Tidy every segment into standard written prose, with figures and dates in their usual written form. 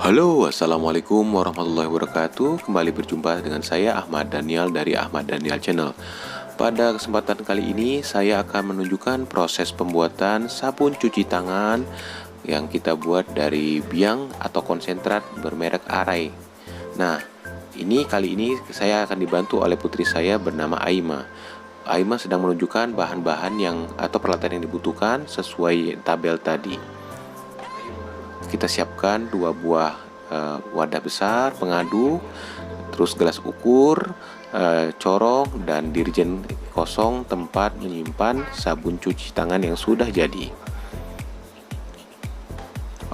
Halo, assalamualaikum warahmatullahi wabarakatuh. Kembali berjumpa dengan saya Ahmad Daniel dari Ahmad Daniel Channel. Pada kesempatan kali ini saya akan menunjukkan proses pembuatan sabun cuci tangan yang kita buat dari biang atau konsentrat bermerek Arai. Nah, kali ini saya akan dibantu oleh putri saya bernama Aima. Aima sedang menunjukkan bahan-bahan atau peralatan yang dibutuhkan sesuai tabel tadi. Kita siapkan 2 buah wadah besar pengaduk, terus gelas ukur, corong, dan dirjen kosong tempat menyimpan sabun cuci tangan yang sudah jadi.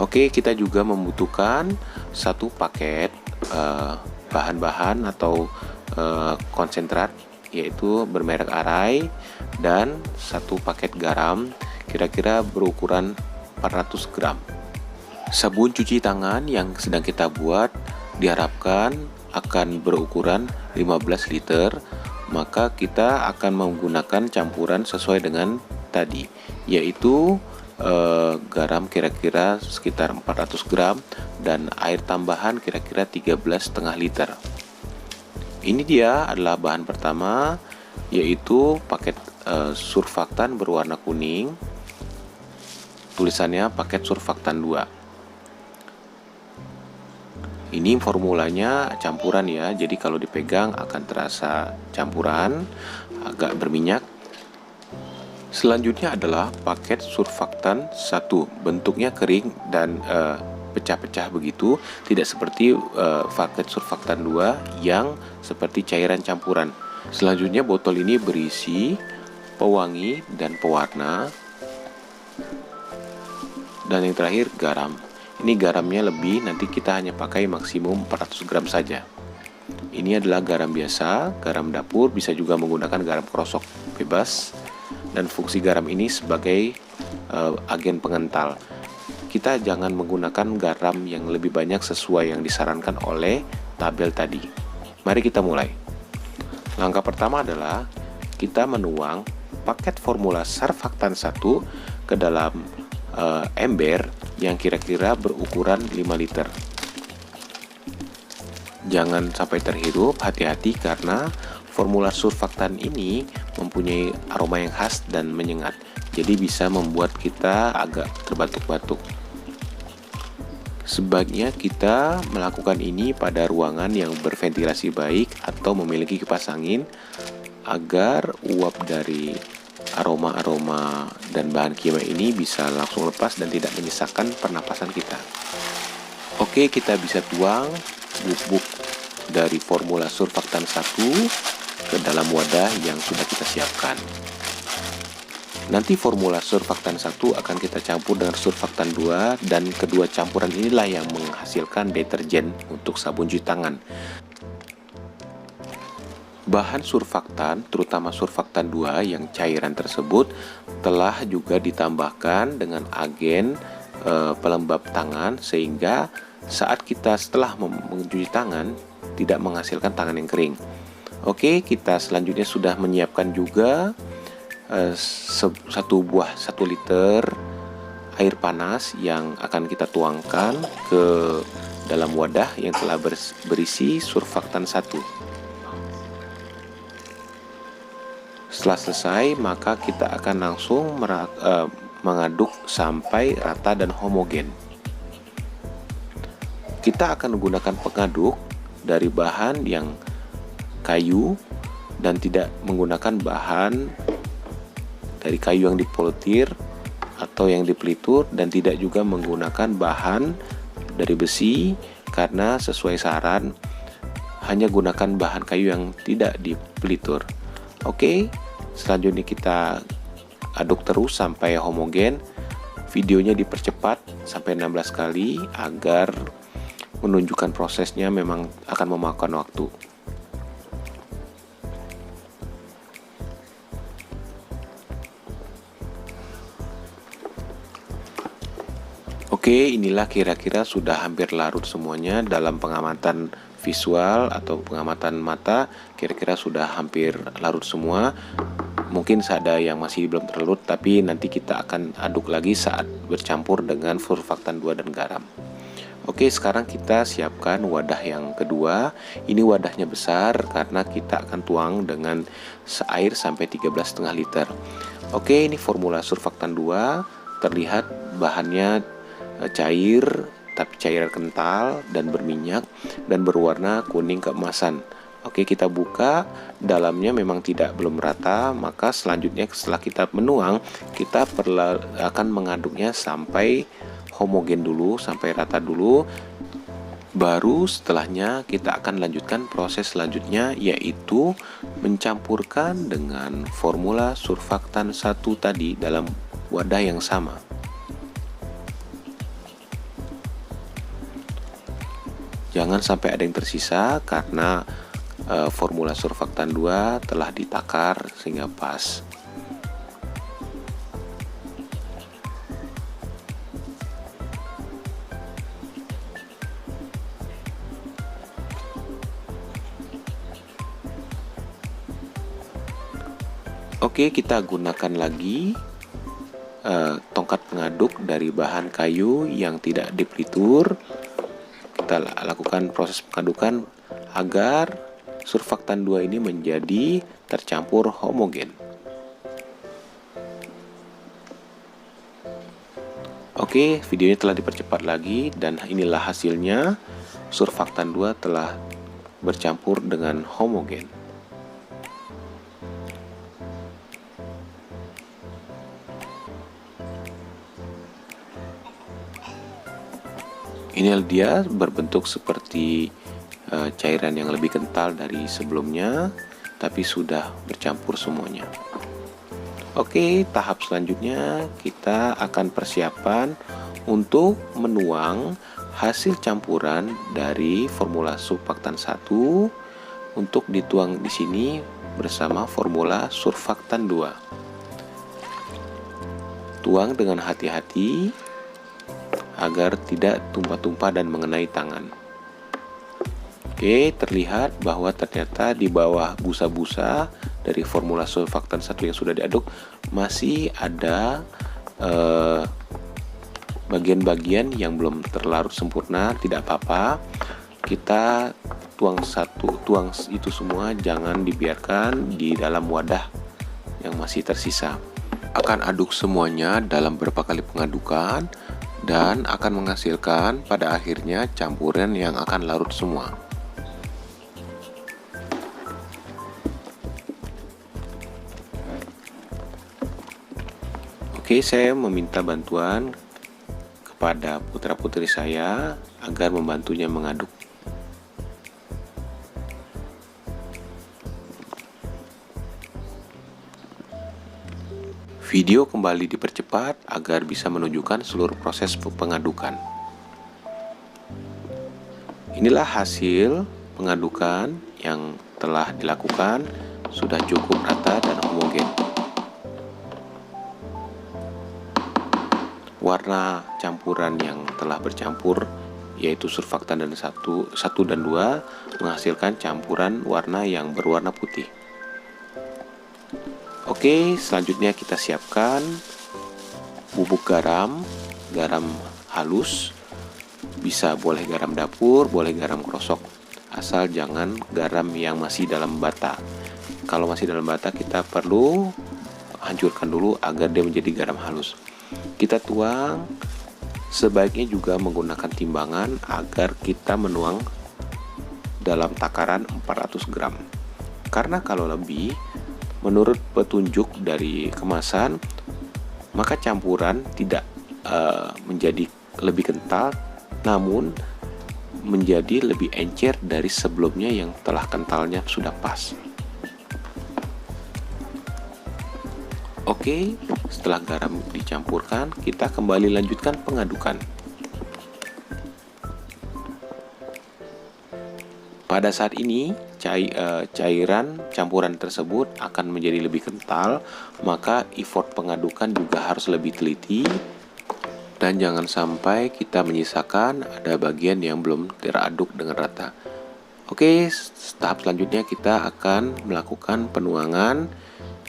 Oke, kita juga membutuhkan 1 paket bahan-bahan atau konsentrat, yaitu bermerek Arai, dan 1 paket garam kira-kira berukuran 400 gram. Sabun cuci tangan yang sedang kita buat diharapkan akan berukuran 15 liter, maka kita akan menggunakan campuran sesuai dengan tadi, yaitu garam kira-kira sekitar 400 gram dan air tambahan kira-kira 13,5 liter. Ini dia adalah bahan pertama, yaitu paket surfaktan berwarna kuning. Tulisannya paket surfaktan 2. Ini formulanya campuran ya, jadi kalau dipegang akan terasa campuran, agak berminyak. Selanjutnya adalah paket surfaktan 1, bentuknya kering dan pecah-pecah begitu, tidak seperti paket surfaktan 2 yang seperti cairan campuran. Selanjutnya botol ini berisi pewangi dan pewarna, dan yang terakhir garam. Ini garamnya lebih, nanti kita hanya pakai maksimum 400 gram saja. Ini adalah garam biasa, garam dapur, bisa juga menggunakan garam krosok bebas. Dan fungsi garam ini sebagai agen pengental. Kita jangan menggunakan garam yang lebih banyak sesuai yang disarankan oleh tabel tadi. Mari kita mulai. Langkah pertama adalah kita menuang paket formula surfaktan 1 ke dalam ember yang kira-kira berukuran 5 liter. Jangan sampai terhirup, hati-hati karena formula surfaktan ini mempunyai aroma yang khas dan menyengat, jadi bisa membuat kita agak terbatuk-batuk. Sebaiknya kita melakukan ini pada ruangan yang berventilasi baik atau memiliki kipas angin agar uap dari aroma-aroma dan bahan kimia ini bisa langsung lepas dan tidak menyesakkan pernapasan kita. Oke, kita bisa tuang bubuk dari formula surfaktan 1 ke dalam wadah yang sudah kita siapkan. Nanti formula surfaktan 1 akan kita campur dengan surfaktan 2, dan kedua campuran inilah yang menghasilkan deterjen untuk sabun cuci tangan. Bahan surfaktan, terutama surfaktan 2 yang cairan tersebut, telah juga ditambahkan dengan agen pelembab tangan, sehingga saat kita setelah mencuci tangan tidak menghasilkan tangan yang kering. Oke, kita selanjutnya sudah menyiapkan juga 1 liter air panas yang akan kita tuangkan ke dalam wadah yang telah berisi surfaktan 1. Setelah selesai, maka kita akan langsung mengaduk sampai rata dan homogen. Kita akan menggunakan pengaduk dari bahan yang kayu dan tidak menggunakan bahan dari kayu yang dipoltir atau yang dipelitur, dan tidak juga menggunakan bahan dari besi karena sesuai saran hanya gunakan bahan kayu yang tidak dipelitur. Oke, selanjutnya kita aduk terus sampai homogen. Videonya dipercepat sampai 16 kali agar menunjukkan prosesnya memang akan memakan waktu. Oke, inilah kira-kira sudah hampir larut semuanya. Dalam pengamatan visual atau pengamatan mata, kira-kira sudah hampir larut semua. Mungkin ada yang masih belum terlarut, tapi nanti kita akan aduk lagi saat bercampur dengan surfaktan 2 dan garam. Oke, sekarang kita siapkan wadah yang kedua. Ini wadahnya besar karena kita akan tuang dengan air sampai 13,5 liter. Oke, ini formula surfaktan 2. Terlihat bahannya cair, tapi cairan kental dan berminyak dan berwarna kuning keemasan. Oke, kita buka, dalamnya memang belum rata, maka selanjutnya setelah kita menuang, kita akan mengaduknya sampai homogen dulu, sampai rata dulu. Baru setelahnya kita akan lanjutkan proses selanjutnya, yaitu mencampurkan dengan formula surfaktan 1 tadi dalam wadah yang sama. Jangan sampai ada yang tersisa karena formula surfaktan 2 telah ditakar sehingga pas. Oke, kita gunakan lagi tongkat pengaduk dari bahan kayu yang tidak dipelitur. Kita lakukan proses pengadukan agar surfaktan 2 ini menjadi tercampur homogen. Oke, videonya telah dipercepat lagi dan inilah hasilnya. Surfaktan 2 telah bercampur dengan homogen. Ini dia berbentuk seperti cairan yang lebih kental dari sebelumnya, tapi sudah bercampur semuanya. Oke, tahap selanjutnya kita akan persiapan untuk menuang hasil campuran dari formula surfaktan 1 untuk dituang di sini bersama formula surfaktan 2. Tuang dengan hati-hati agar tidak tumpah-tumpah dan mengenai tangan. Oke, terlihat bahwa ternyata di bawah busa-busa dari formula surfaktan 1 yang sudah diaduk masih ada bagian-bagian yang belum terlarut sempurna. Tidak apa-apa, kita tuang itu semua, jangan dibiarkan di dalam wadah yang masih tersisa. Akan aduk semuanya dalam beberapa kali pengadukan dan akan menghasilkan pada akhirnya campuran yang akan larut semua. Oke, saya meminta bantuan kepada putra-putri saya agar membantunya mengaduk. Video kembali dipercepat agar bisa menunjukkan seluruh proses pengadukan. Inilah hasil pengadukan yang telah dilakukan, sudah cukup rata dan homogen. Warna campuran yang telah bercampur yaitu surfaktan dan 1 dan 2 menghasilkan campuran warna yang berwarna putih. Oke, selanjutnya kita siapkan bubuk garam halus. Bisa boleh garam dapur, boleh garam krosok, asal jangan garam yang masih dalam bata. Kalau masih dalam bata kita perlu hancurkan dulu agar dia menjadi garam halus. Kita tuang, sebaiknya juga menggunakan timbangan agar kita menuang dalam takaran 400 gram. Karena kalau lebih, menurut petunjuk dari kemasan, maka campuran tidak menjadi lebih kental, namun menjadi lebih encer dari sebelumnya yang telah kentalnya sudah pas. Oke, setelah garam dicampurkan, kita kembali lanjutkan pengadukan. Pada saat ini, cairan campuran tersebut akan menjadi lebih kental, maka effort pengadukan juga harus lebih teliti. Dan jangan sampai kita menyisakan ada bagian yang belum teraduk dengan rata. Oke, tahap selanjutnya kita akan melakukan penuangan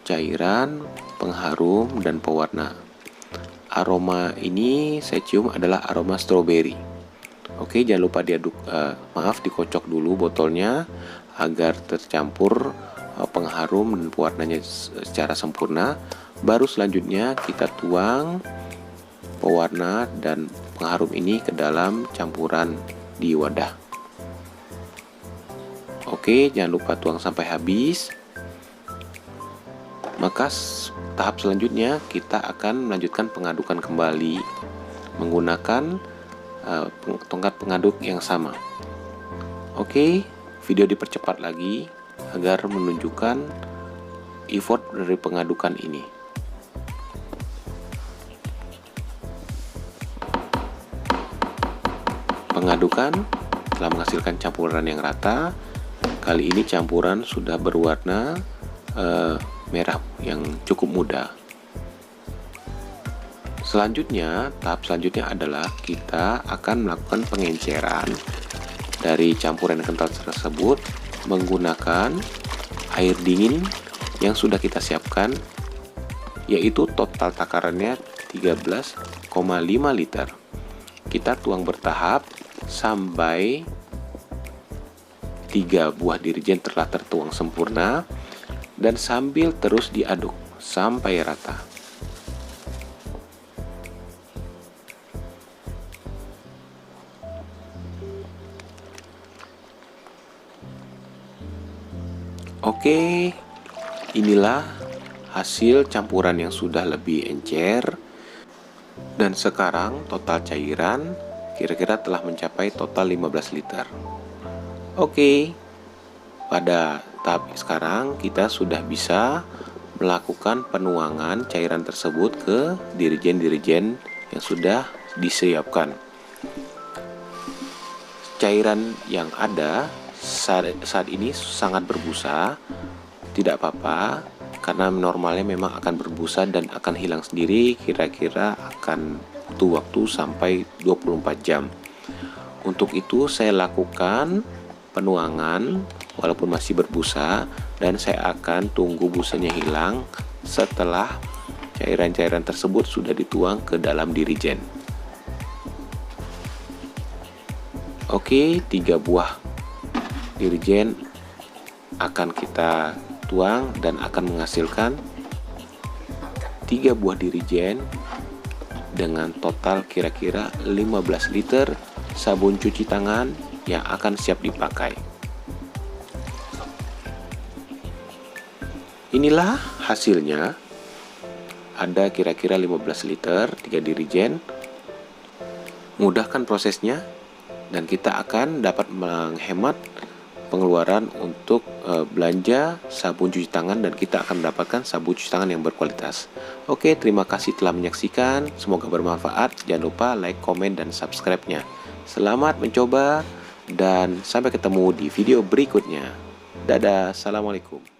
cairan pengharum dan pewarna. Aroma ini saya cium adalah aroma stroberi. Oke, jangan lupa diaduk, dikocok dulu botolnya agar tercampur pengharum dan pewarnanya secara sempurna. Baru selanjutnya kita tuang pewarna dan pengharum ini ke dalam campuran di wadah. Oke, jangan lupa tuang sampai habis. Maka tahap selanjutnya kita akan melanjutkan pengadukan kembali menggunakan tongkat pengaduk yang sama. Oke, video dipercepat lagi agar menunjukkan effort dari pengadukan ini. Pengadukan telah menghasilkan campuran yang rata. Kali ini campuran sudah berwarna merah yang cukup muda. Tahap selanjutnya adalah kita akan melakukan pengenceran dari campuran yang kental tersebut menggunakan air dingin yang sudah kita siapkan, yaitu total takarannya 13,5 liter. Kita tuang bertahap sampai 3 buah dirijen telah tertuang sempurna dan sambil terus diaduk sampai rata. Oke, inilah hasil campuran yang sudah lebih encer. Dan sekarang total cairan kira-kira telah mencapai total 15 liter. Oke, pada tahap sekarang kita sudah bisa melakukan penuangan cairan tersebut ke dirijen-dirijen yang sudah disiapkan. Cairan yang ada saat ini sangat berbusa, tidak apa-apa karena normalnya memang akan berbusa dan akan hilang sendiri, kira-kira akan butuh waktu sampai 24 jam. Untuk itu saya lakukan penuangan walaupun masih berbusa dan saya akan tunggu busanya hilang setelah cairan-cairan tersebut sudah dituang ke dalam dirijen. Oke, 3 buah dirijen akan kita tuang dan akan menghasilkan 3 buah dirijen dengan total kira-kira 15 liter sabun cuci tangan yang akan siap dipakai. Inilah hasilnya, ada kira-kira 15 liter 3 dirijen. Mudahkan prosesnya dan kita akan dapat menghemat pengeluaran untuk belanja sabun cuci tangan dan kita akan mendapatkan sabun cuci tangan yang berkualitas. Oke, terima kasih telah menyaksikan. Semoga bermanfaat. Jangan lupa like, komen, dan subscribe-nya. Selamat mencoba dan sampai ketemu di video berikutnya. Dadah, assalamualaikum.